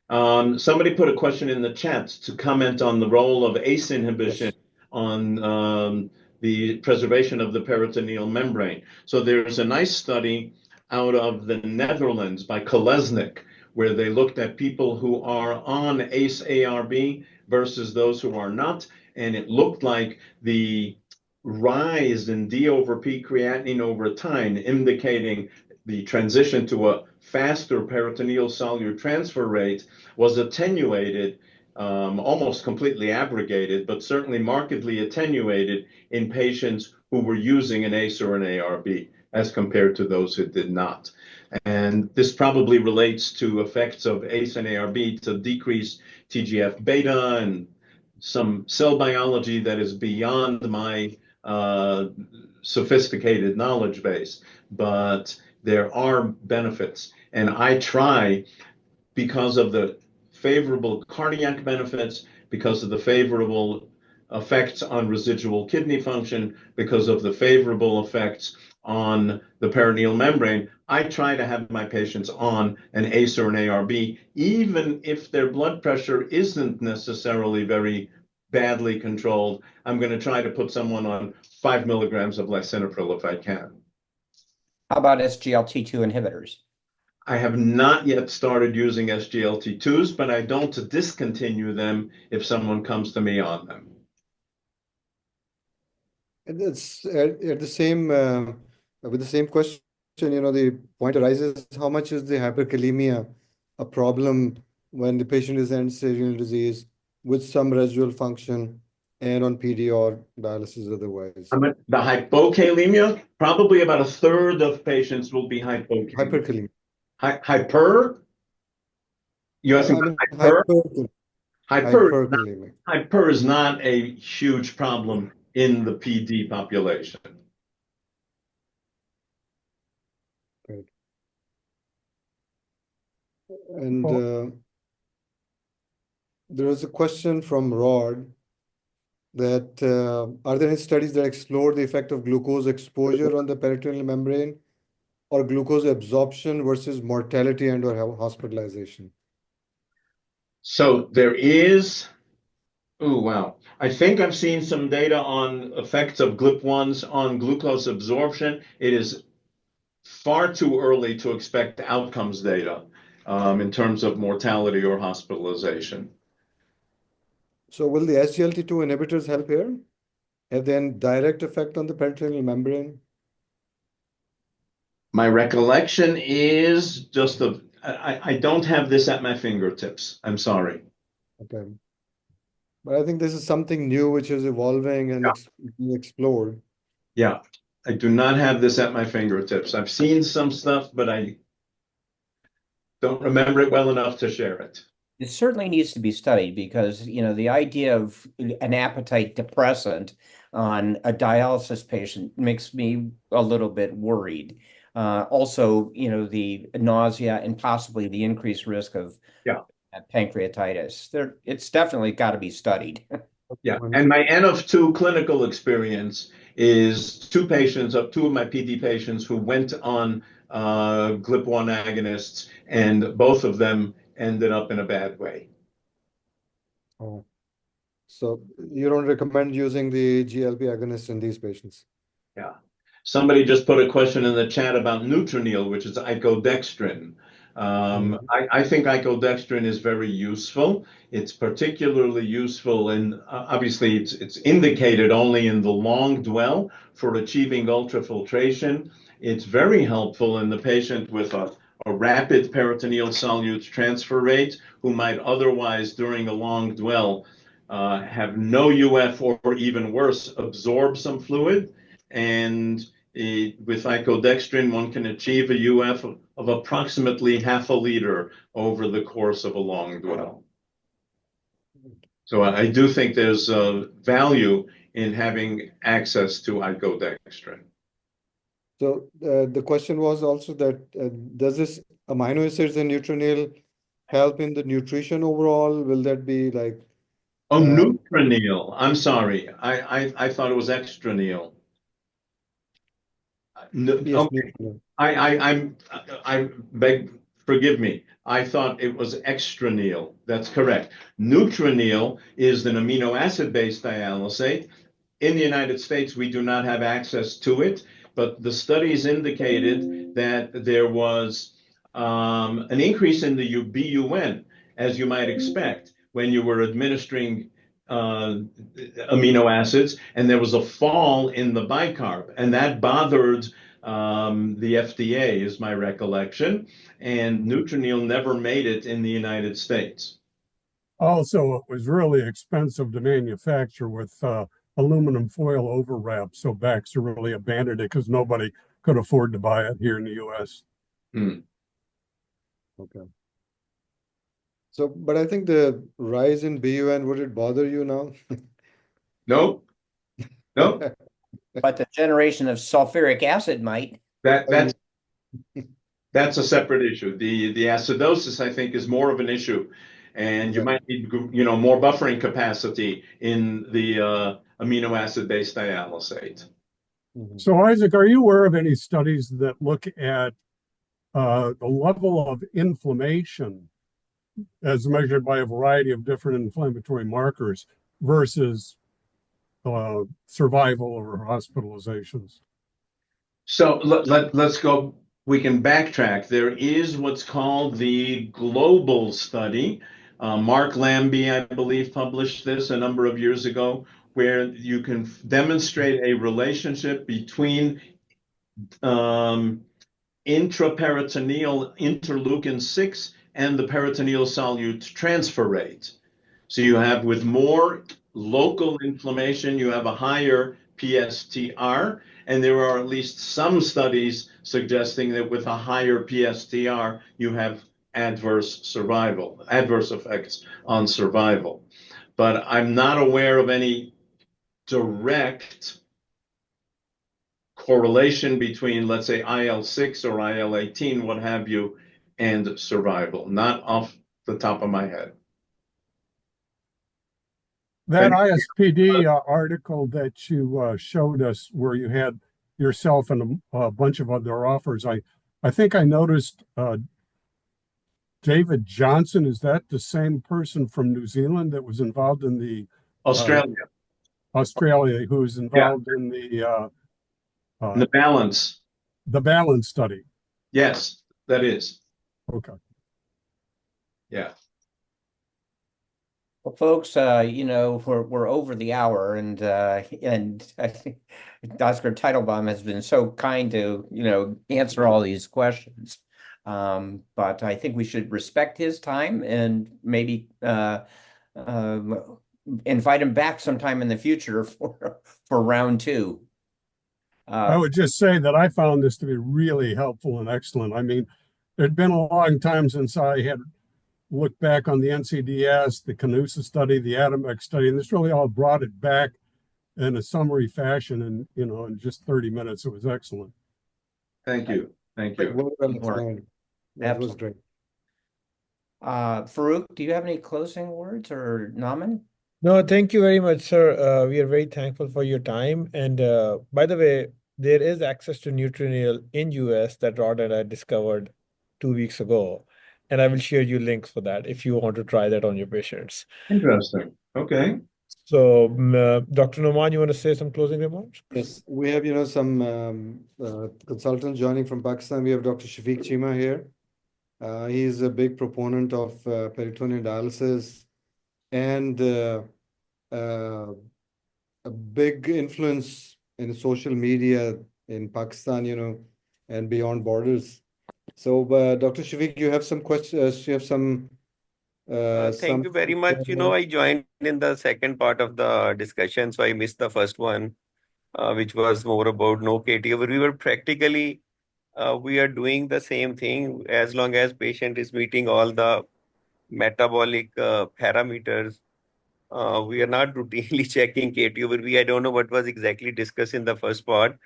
have. Somebody put a question in the chat to comment on the role of ACE inhibition on the preservation of the peritoneal membrane. So there's a nice study out of the Netherlands by Kolesnik, where they looked at people who are on ACE-ARB versus those who are not, and it looked like the rise in D over P creatinine over time, indicating the transition to a faster peritoneal solute transfer rate, was attenuated, almost completely abrogated, but certainly markedly attenuated in patients who were using an ACE or an ARB as compared to those who did not. And this probably relates to effects of ACE and ARB to decrease TGF beta and some cell biology that is beyond my sophisticated knowledge base, but there are benefits. And I try, because of the favorable cardiac benefits, because of the favorable effects on residual kidney function, because of the favorable effects on the peritoneal membrane, I try to have my patients on an ACE or an ARB, even if their blood pressure isn't necessarily very badly controlled. I'm going to try to put someone on 5 milligrams of lisinopril if I can. How about SGLT2 inhibitors? I have not yet started using SGLT2s, but I don't discontinue them if someone comes to me on them. And it's at the same with the same question, the point arises: how much is the hyperkalemia a problem when the patient is end-stage renal disease with some residual function and on PD or dialysis otherwise? The hypokalemia, probably about a third of patients will be hypokalemic. Hyperkalemia. Hyper? You asking about hyper? Hyperkalemic. Hyper is not a huge problem in the PD population. Right. And there was a question from Rod that are there any studies that explore the effect of glucose exposure on the peritoneal membrane or glucose absorption versus mortality and or hospitalization? So there is, oh, wow. I think I've seen some data on effects of GLP-1s on glucose absorption. It is far too early to expect outcomes data in terms of mortality or hospitalization. So will the SGLT2 inhibitors help here? Have they any direct effect on the peritoneal membrane? My recollection is just I don't have this at my fingertips. I'm sorry. Okay. But I think this is something new which is evolving and being explored. Yeah, I do not have this at my fingertips. I've seen some stuff, but I don't remember it well enough to share it. It certainly needs to be studied because, the idea of an appetite depressant on a dialysis patient makes me a little bit worried. Also, the nausea and possibly the increased risk of pancreatitis. It's definitely got to be studied. Yeah, and my N of 2 clinical experience is two of my PD patients who went on GLP-1 agonists, and both of them ended up in a bad way. Oh. So you don't recommend using the GLP agonist in these patients? Yeah. Somebody just put a question in the chat about Nutranil, which is icodextrin. I think icodextrin is very useful. It's particularly useful in, obviously, it's indicated only in the long dwell for achieving ultrafiltration. It's very helpful in the patient with a rapid peritoneal solute transfer rate who might otherwise, during a long dwell, have no UF or even worse, absorb some fluid. And with icodextrin, one can achieve a UF of approximately half a liter over the course of a long dwell. So I do think there's value in having access to icodextrin. So the question was also that does this amino acids and Nutranil help in the nutrition overall? Will that be like? Oh, Nutranil. I'm sorry. I thought it was extranil. Yes, Okay. Nutranil. I beg, forgive me. I thought it was extranil. That's correct. Nutranil is an amino acid-based dialysate. in the United States, we do not have access to it, but the studies indicated that there was an increase in the BUN, as you might expect, when you were administering amino acids, and there was a fall in the bicarb, and that bothered the FDA, is my recollection, and Neutronil never made it in the United States. Also, it was really expensive to manufacture with aluminum foil overwrap, so Baxter really abandoned it because nobody could afford to buy it here in the U.S. Okay. So, but I think the rise in BUN, would it bother you now? Nope. Nope. But the generation of sulfuric acid might. That's a separate issue. The acidosis, I think, is more of an issue, and you might need, more buffering capacity in the amino acid-based dialysate. So, Isaac, are you aware of any studies that look at the level of inflammation as measured by a variety of different inflammatory markers versus survival or hospitalizations? So let's go. We can backtrack. There is what's called the global study. Mark Lambie, I believe, published this a number of years ago, where you can demonstrate a relationship between intraperitoneal interleukin-6 and the peritoneal solute transfer rate. So you have, with more local inflammation, you have a higher PSTR, and there are at least some studies suggesting that with a higher PSTR, you have adverse effects on survival. But I'm not aware of any direct correlation between, let's say, IL-6 or IL-18, what have you, and survival. Not off the top of my head. That ISPD article that you showed us, where you had yourself and a bunch of other authors, I think I noticed David Johnson. Is that the same person from New Zealand that was involved in the Australia, who was involved in the balance? The balance study. Yes, that is. Okay. Yeah. Well, folks, we're over the hour, and I think Dr. Teitelbaum has been so kind to, answer all these questions. But I think we should respect his time and maybe invite him back sometime in the future for round 2. I would just say that I found this to be really helpful and excellent. I mean, it'd been a long time since I had looked back on the NCDS, the Canusa study, the Atomex study, and this really all brought it back in a summary fashion, and in just 30 minutes. It was excellent. Thank you. Thank you. That was great. Farouk, do you have any closing words, or Nauman? No, thank you very much, sir. We are very thankful for your time. And by the way, there is access to Neutronil in US that Rod and I discovered 2 weeks ago. And I will share you links for that if you want to try that on your patients. Interesting. Okay. So, Dr. Nauman, you want to say some closing remarks? Yes, we have, some consultants joining from Pakistan. We have Dr. Shafiq Chima here. He's a big proponent of peritoneal dialysis and a big influence in social media in Pakistan, and beyond borders. So, Dr. Shafiq, you have some questions. You have some. Thank you very much. I joined in the second part of the discussion, so I missed the first one, which was more about no KT. We were practically, we are doing the same thing as long as patient is meeting all the metabolic parameters. We are not routinely checking KT over V. I don't know what was exactly discussed in the first part.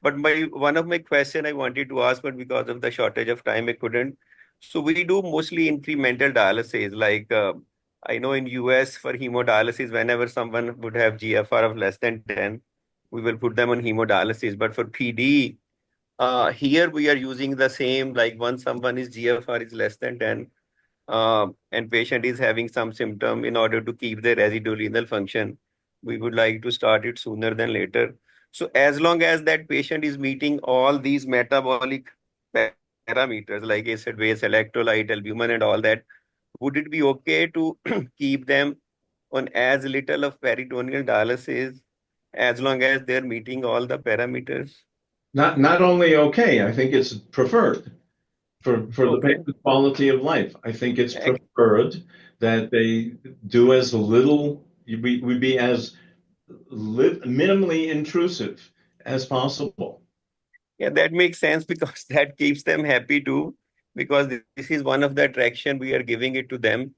But one of my question I wanted to ask, but because of the shortage of time, I couldn't. So we do mostly incremental dialysis. Like I know in US for hemodialysis, whenever someone would have GFR of less than 10, we will put them on hemodialysis. But for PD, here we are using the same, like once someone is GFR is less than 10, and patient is having some symptom, in order to keep their residual renal function, we would like to start it sooner than later. So as long as that patient is meeting all these metabolic parameters, like I said, waste, electrolyte, albumin, and all that, would it be okay to keep them on as little of peritoneal dialysis as long as they're meeting all the parameters? Not only okay, I think it's preferred for the Okay. patient's quality of life. I think it's preferred that they do as little, we be as minimally intrusive as possible. Yeah, that makes sense because that keeps them happy too, because this is one of the attraction we are giving it to them,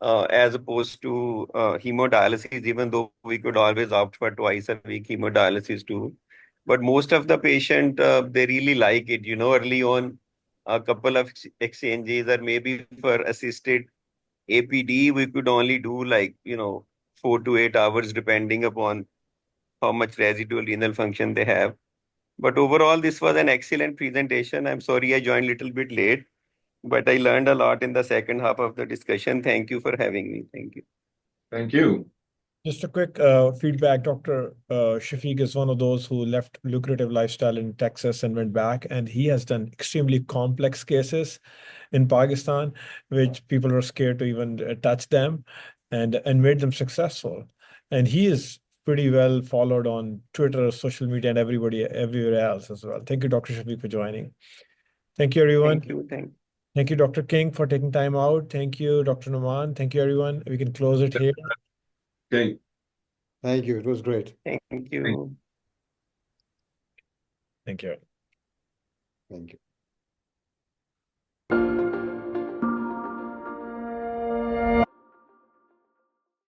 as opposed to hemodialysis, even though we could always opt for twice a week hemodialysis too. But most of the patient, they really like it. Early on, a couple of exchanges or maybe for assisted APD, we could only do like, 4 to 8 hours depending upon how much residual renal function they have. But overall, this was an excellent presentation. I'm sorry I joined a little bit late, but I learned a lot in the second half of the discussion. Thank you for having me. Thank you. Thank you. Just a quick feedback. Dr. Shafiq is one of those who left lucrative lifestyle in Texas and went back, and he has done extremely complex cases in Pakistan, which people are scared to even touch them, and made them successful. And he is pretty well followed on Twitter, social media, and everywhere else as well. Thank you, Dr. Shafiq, for joining. Thank you, everyone. Thank you, Dr. King, for taking time out. Thank you, Dr. Nauman. Thank you, everyone. We can close it here. Okay. Thank you. It was great. Thank you. Thank you. Thank you.